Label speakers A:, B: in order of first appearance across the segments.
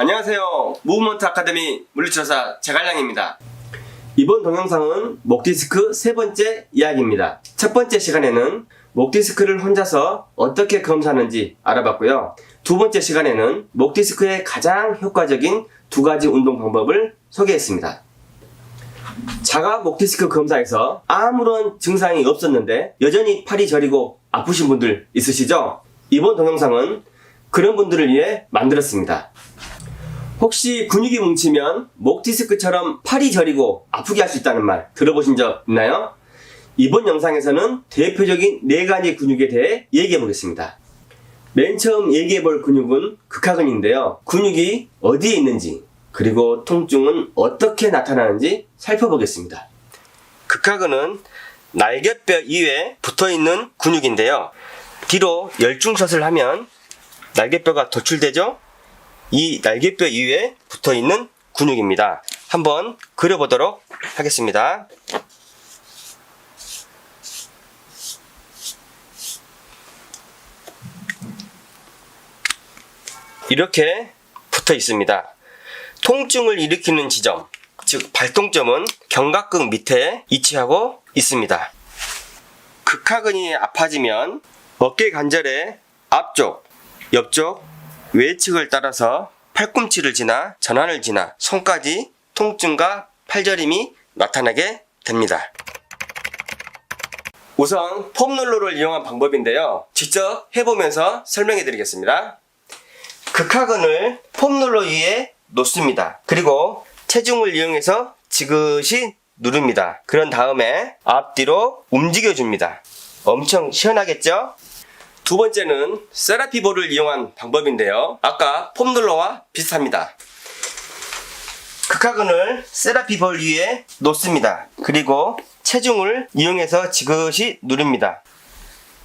A: 안녕하세요. 무브먼트 아카데미 물리치료사 제갈량입니다. 이번 동영상은 목 디스크 세 번째 이야기입니다. 첫 번째 시간에는 목 디스크를 혼자서 어떻게 검사하는지 알아봤고요. 두 번째 시간에는 목 디스크의 가장 효과적인 두 가지 운동 방법을 소개했습니다. 자가 목 디스크 검사에서 아무런 증상이 없었는데 여전히 팔이 저리고 아프신 분들 있으시죠? 이번 동영상은 그런 분들을 위해 만들었습니다. 혹시 근육이 뭉치면 목 디스크처럼 팔이 저리고 아프게 할 수 있다는 말 들어보신 적 있나요? 이번 영상에서는 대표적인 4가지 근육에 대해 얘기해 보겠습니다. 맨 처음 얘기해 볼 근육은 극하근인데요. 근육이 어디에 있는지 그리고 통증은 어떻게 나타나는지 살펴보겠습니다. 극하근은 날개뼈 이외에 붙어있는 근육인데요. 뒤로 열중샷을 하면 날개뼈가 도출되죠? 이 날개뼈 이외에 붙어있는 근육입니다. 한번 그려보도록 하겠습니다. 이렇게 붙어 있습니다. 통증을 일으키는 지점, 즉 발동점은 견갑근 밑에 위치하고 있습니다. 극하근이 아파지면 어깨 관절의 앞쪽, 옆쪽, 외측을 따라서 팔꿈치를 지나 전환을 지나 손까지 통증과 팔저림이 나타나게 됩니다. 우선 폼롤러를 이용한 방법인데요. 직접 해보면서 설명해 드리겠습니다. 극하근을 폼롤러 위에 놓습니다. 그리고 체중을 이용해서 지그시 누릅니다. 그런 다음에 앞뒤로 움직여줍니다. 엄청 시원하겠죠? 두 번째는 세라피볼을 이용한 방법인데요. 아까 폼롤러와 비슷합니다. 극하근을 세라피볼 위에 놓습니다. 그리고 체중을 이용해서 지그시 누릅니다.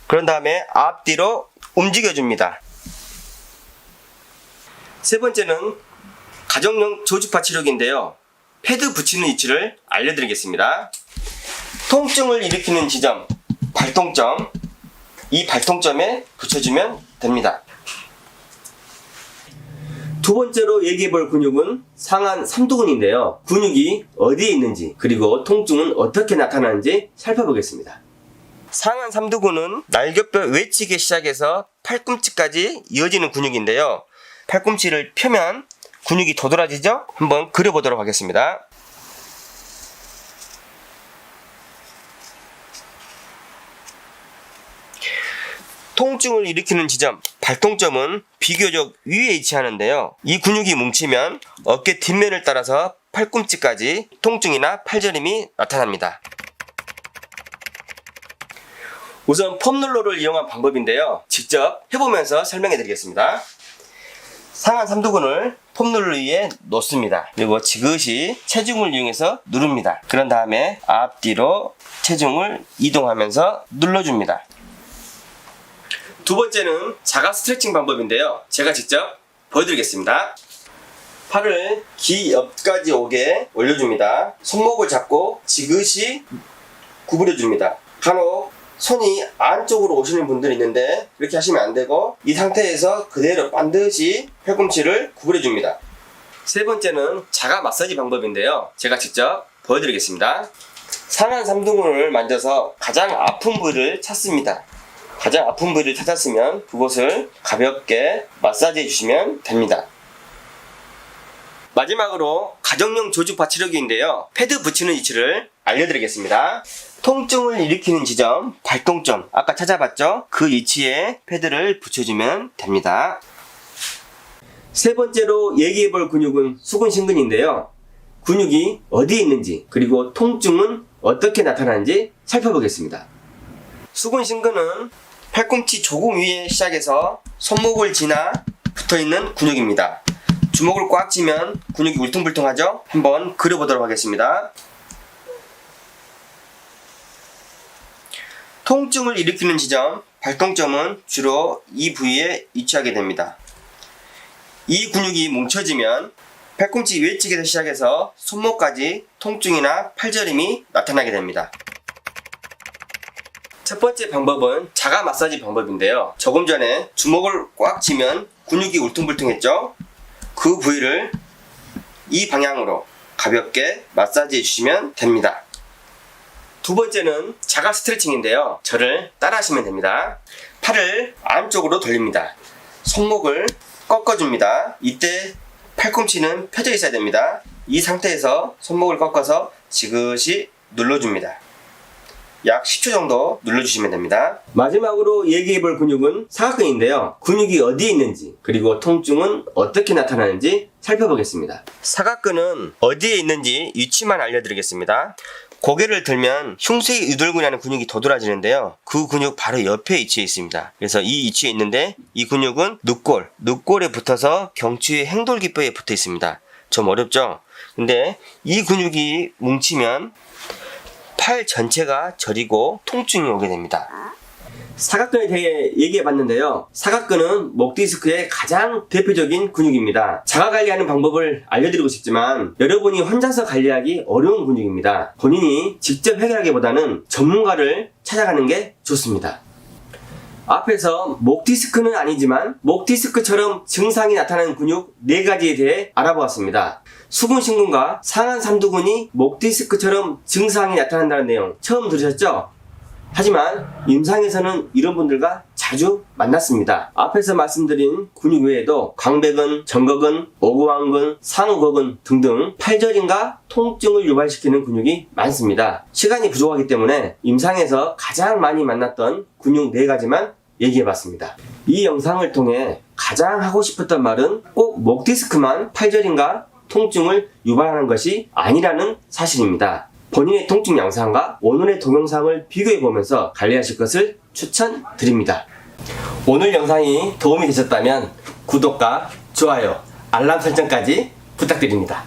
A: 그런 다음에 앞뒤로 움직여줍니다. 세 번째는 가정용 저주파 치료기인데요. 패드 붙이는 위치를 알려드리겠습니다. 통증을 일으키는 지점, 발동점, 이 발동점에 붙여주면 됩니다. 두 번째로 얘기해볼 근육은 상한 삼두근인데요. 근육이 어디에 있는지 그리고 통증은 어떻게 나타나는지 살펴보겠습니다. 상한 삼두근은 날개뼈 외측에 시작해서 팔꿈치까지 이어지는 근육인데요. 팔꿈치를 펴면 근육이 도드라지죠? 한번 그려보도록 하겠습니다. 통증을 일으키는 지점, 발동점은 비교적 위에 위치하는데요. 이 근육이 뭉치면 어깨 뒷면을 따라서 팔꿈치까지 통증이나 팔저림이 나타납니다. 우선 폼롤러를 이용한 방법인데요. 직접 해보면서 설명해 드리겠습니다. 상한 삼두근을 폼롤러 위에 놓습니다. 그리고 지그시 체중을 이용해서 누릅니다. 그런 다음에 앞뒤로 체중을 이동하면서 눌러줍니다. 두 번째는 자가 스트레칭 방법인데요. 제가 직접 보여드리겠습니다. 팔을 귀 옆까지 오게 올려줍니다. 손목을 잡고 지그시 구부려줍니다. 간혹 손이 안쪽으로 오시는 분들이 있는데 이렇게 하시면 안 되고 이 상태에서 그대로 반드시 팔꿈치를 구부려줍니다. 세 번째는 자가 마사지 방법인데요. 제가 직접 보여드리겠습니다. 상한 삼두근을 만져서 가장 아픈 부위를 찾습니다. 가장 아픈 부위를 찾았으면 그곳을 가볍게 마사지 해주시면 됩니다. 마지막으로 가정용 저주파 치료기인데요. 패드 붙이는 위치를 알려드리겠습니다. 통증을 일으키는 지점, 발동점 아까 찾아봤죠? 그 위치에 패드를 붙여주면 됩니다. 세 번째로 얘기해볼 근육은 수근신근인데요. 근육이 어디에 있는지 그리고 통증은 어떻게 나타나는지 살펴보겠습니다. 수근신근은 팔꿈치 조금 위에 시작해서 손목을 지나 붙어있는 근육입니다. 주먹을 꽉 쥐면 근육이 울퉁불퉁하죠? 한번 그려보도록 하겠습니다. 통증을 일으키는 지점, 발동점은 주로 이 부위에 위치하게 됩니다. 이 근육이 뭉쳐지면 팔꿈치 외측에서 시작해서 손목까지 통증이나 팔저림이 나타나게 됩니다. 첫 번째 방법은 자가 마사지 방법인데요. 조금 전에 주먹을 꽉 쥐면 근육이 울퉁불퉁했죠? 그 부위를 이 방향으로 가볍게 마사지해 주시면 됩니다. 두 번째는 자가 스트레칭인데요. 저를 따라 하시면 됩니다. 팔을 안쪽으로 돌립니다. 손목을 꺾어줍니다. 이때 팔꿈치는 펴져 있어야 됩니다. 이 상태에서 손목을 꺾어서 지그시 눌러줍니다. 약 10초 정도 눌러주시면 됩니다. 마지막으로 얘기해볼 근육은 사각근인데요. 근육이 어디에 있는지 그리고 통증은 어떻게 나타나는지 살펴보겠습니다. 사각근은 어디에 있는지 위치만 알려드리겠습니다. 고개를 들면 흉쇄 유돌근이라는 근육이 도드라지는데요. 그 근육 바로 옆에 위치해 있습니다. 그래서 이 위치에 있는데 이 근육은 늑골에 붙어서 경추의 행돌기뼈에 붙어 있습니다. 좀 어렵죠? 근데 이 근육이 뭉치면 팔 전체가 저리고 통증이 오게 됩니다. 사각근에 대해 얘기해봤는데요. 사각근은 목 디스크의 가장 대표적인 근육입니다. 자가 관리하는 방법을 알려드리고 싶지만 여러분이 혼자서 관리하기 어려운 근육입니다. 본인이 직접 해결하기보다는 전문가를 찾아가는 게 좋습니다. 앞에서 목 디스크는 아니지만 목 디스크처럼 증상이 나타나는 근육 4가지에 대해 알아보았습니다. 수근신근과 상한 삼두근이 목 디스크처럼 증상이 나타난다는 내용 처음 들으셨죠? 하지만 임상에서는 이런 분들과 자주 만났습니다. 앞에서 말씀드린 근육 외에도 광배근, 정거근, 오구왕근, 상우거근 등등 팔저림과 통증을 유발시키는 근육이 많습니다. 시간이 부족하기 때문에 임상에서 가장 많이 만났던 근육 4가지만 얘기해봤습니다. 이 영상을 통해 가장 하고 싶었던 말은 꼭 목 디스크만 팔저림과 통증을 유발하는 것이 아니라는 사실입니다. 본인의 통증 양상과 오늘의 동영상을 비교해보면서 관리하실 것을 추천드립니다. 오늘 영상이 도움이 되셨다면 구독과 좋아요, 알람 설정까지 부탁드립니다.